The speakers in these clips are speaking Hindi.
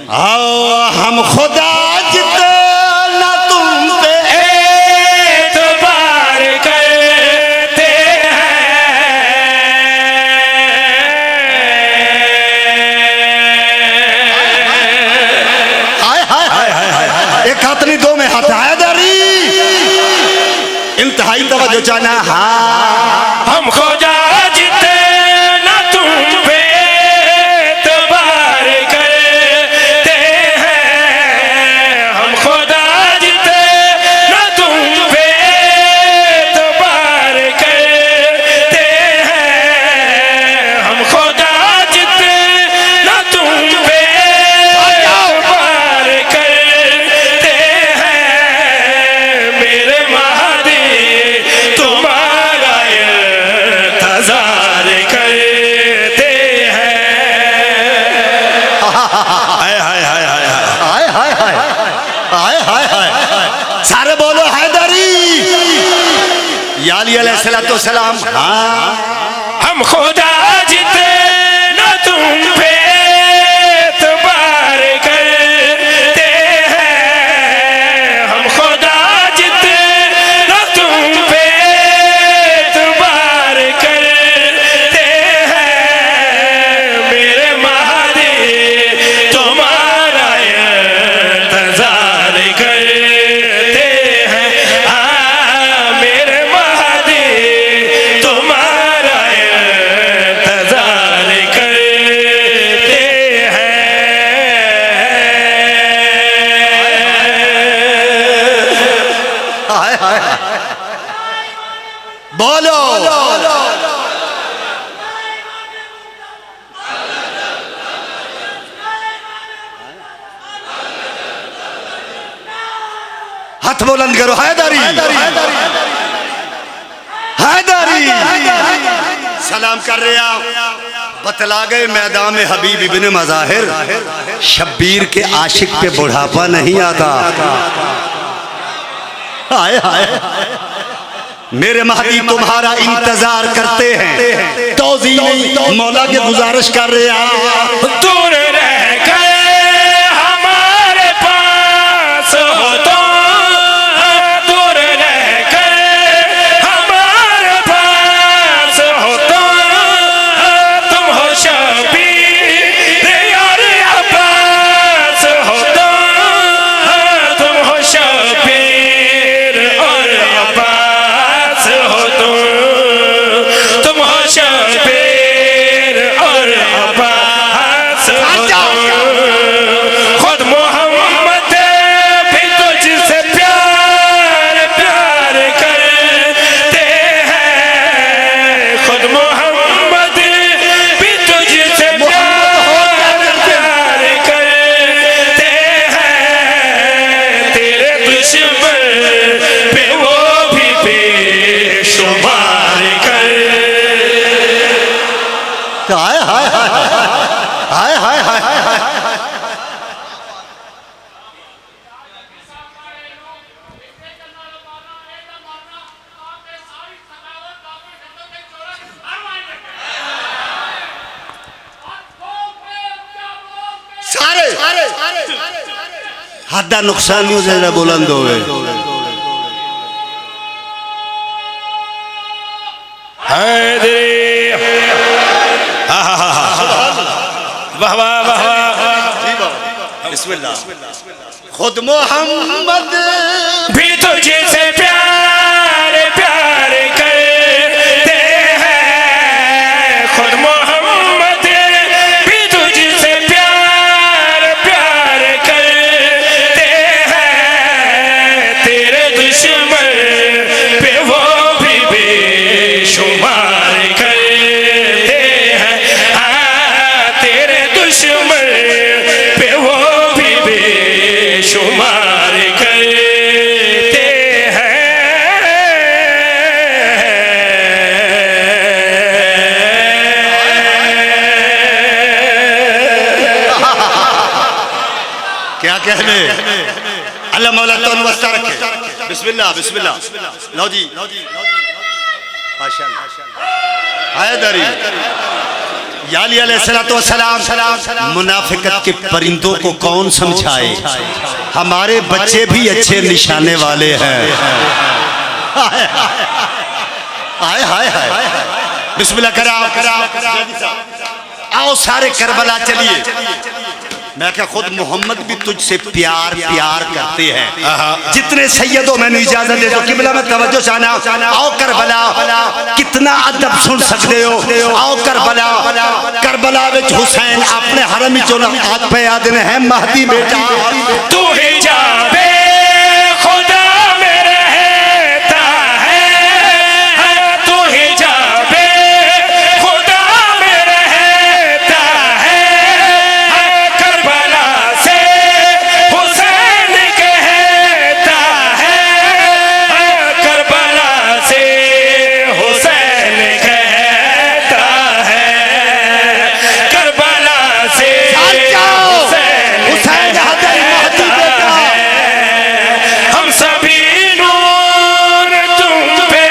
आओ हम खुदा जितना तुम पे एतबार करते हैं। हाय हाय हाय हाय हाय, एक हाथ नहीं दो में हाथ हैदरी, इंतहाई तवज्जो चाहना। हाँ हम खुदा जितना तुम पे एतबार करते हैं। हम खुदा जितना तुम पे एतबार करते हैं। हम खुदा जितना तुम पे एतबार करते हैं। मेरे महादी तुम्हारा इंतजार करते हैं। हाय हाय हाय हाय हाय हाय हाय हाय हाय हाय, सारे बोलो हैदरी या अली अलैहिस्सलाम। हाँ हम खुदा जितना तुम पे एतबार करते हैं। हम खुदा जितना तुम पे एतबार करते हैं। मेरे महादी तुम्हारा इंतजार करते हैं। हाँ मेरे महादी तुम्हारा इंतजार करते हैं। हाय हाय बोलो हाथ बुलंद करो हैदरी हैदरी। सलाम कर रहे आप, बतला गए मैदान में हबीब इब्न मज़ाहिर, शब्बीर के आशिक पे बुढ़ापा नहीं आता। हाय हाय मेरे महदी तुम्हारा इंतजार करते हैं। तौज़ी नहीं मौला के गुजारिश कर रहे हैं। दूर रह गए हमारे पास हो तो, दूर रह गए हमारे पास हो तो, तुम हो शबीर और अब्बास हो तो, तुम हो शबीर और अब्बास हो तो, तुम हो शबीर और अब्बास हो तो। खुद मोहम्मद भी तुझसे प्यार प्यार करते हैं। खुद मोहम्मद भी तुझसे प्यार प्यार करते हैं। तेरे दुश्मन पे वो भी बेशुमार कर। हाय हाय हाय हाय हाय हाय हाय। सारे हद्दा नुकसान हो जाए बुलंद हो गए। वाह वाह वाह वाह। बिस्मिल्लाह। खुद मोहम्मद भी तुझसे प्यार प्यार करते हैं। खुद मोहम्मद भी तुझसे प्यार प्यार करते हैं। तेरे दुश्मन पे वो भी बेशुमार करते हैं। हाँ तेरे दुश्मन पे वो भी बेशुमार करते हैं। क्या कहने, अल्लाह मौला तो वस्ता रखे। बिस्मिल्लाह बिस्मिल्लाह। लो जी माशाअल्लाह हैदरी या अली अलैहिस्सलाम मुनाफिकत के परिंदों को कौन समझाए, हमारे बच्चे भी अच्छे निशाने वाले हैं। हाय हाय हाय, बिस्मिल्लाह करा। आओ सारे करबला चलिए। मैं क्या खुद मोहम्मद भी तुझसे प्यार प्यार करते हैं। जितने सैयदों मैंने इजाजत दे दो, किबला में तवज्जो चाहना। आओ करबला, कितना अदब सुन सकते हो। आओ करबला, करबला विच हुसैन अपने हरम चो हाथ पे आदने हैं महदी बेटा। तू ही जाबे खुदा में रहता है, तू ही जाबे खुदा में रहता है। करबला से हुसैन कहता है, करबला से हुसैन कहता है, करबला से हम सभी नूर तुम पे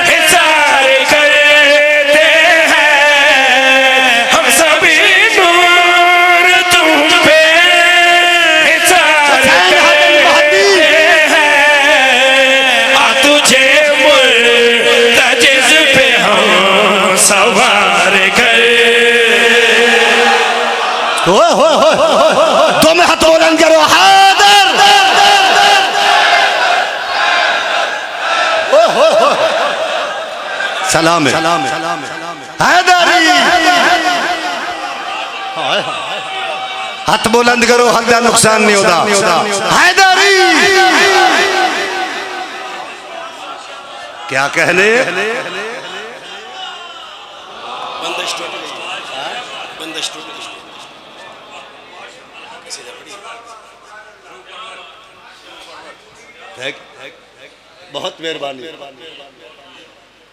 हिसार करते हैं, हम सभी नूर तुम पे हिसार करते हैं। आ तुझे मुर्तजिज़ पे हम सवार कर। तुम हाथ बुलंद करो, हैदर। सलाम है हैदरी। हाथ बुलंद करो, हल्का नुकसान नहीं होता। हैदरी क्या कहने, बहुत मेहरबानी।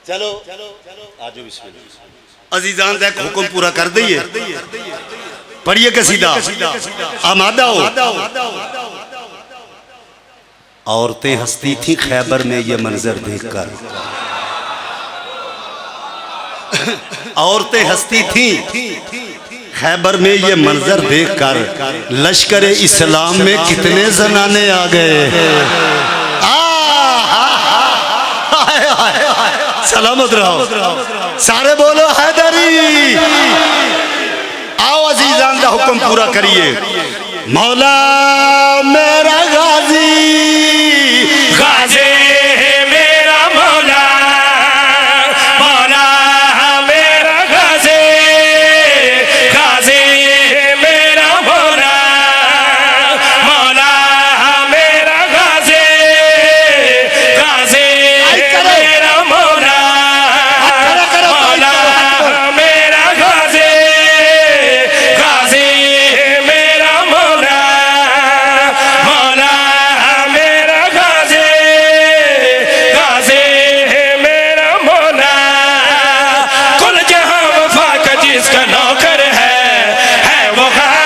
चलो आजो बिस्मिल्लाह। अजीजान तक हुक्म पूरा कर दिए, पढ़िए कसीदा। आमादा हो। औरतें हंसती थी खैबर में ये मंजर देखकर, औरतें हंसती थी खैबर में ये मंजर देखकर। लश्कर इस्लाम में कितने जनाने आ गए। सलामत रहो, सारे बोलो हैदरी। आओ अजीजान का हुक्म पूरा करिए। मौला मेरा गाजी, गाज़ी मेरा मौला, मौला मेरा गाज़ी, गाज़ी मेरा मौला, मौला मेरा गाज़ी, गाज़ी मेरा मौला, मौला मेरा गाज़ी, गाज़ी मेरा मौला, मौला मेरा गाज़ी, गाज़ी मेरा मौला। कुल जहां वफा का जिसका नौकर है वो गाज़ी।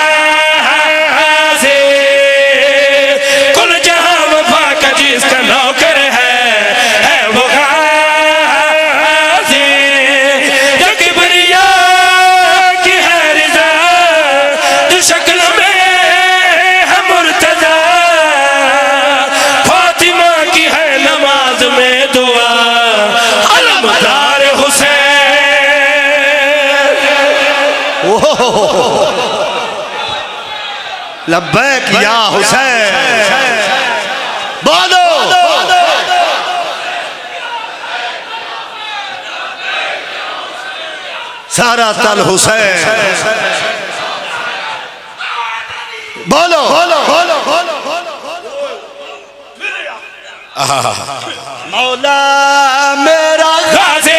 कुल जहां वफा का जिसका नौकर है वो गाज़ी। जो किबरिया की है रिज़ा, जो शक्ल में है मुर्तज़ा, फातिमा की है नमाज में दुआ, अलमदार हुसैन। लब्बैक या हुसैन। बोलो सारा तल हुसैन। बोलो मौला मेरा गाज़ी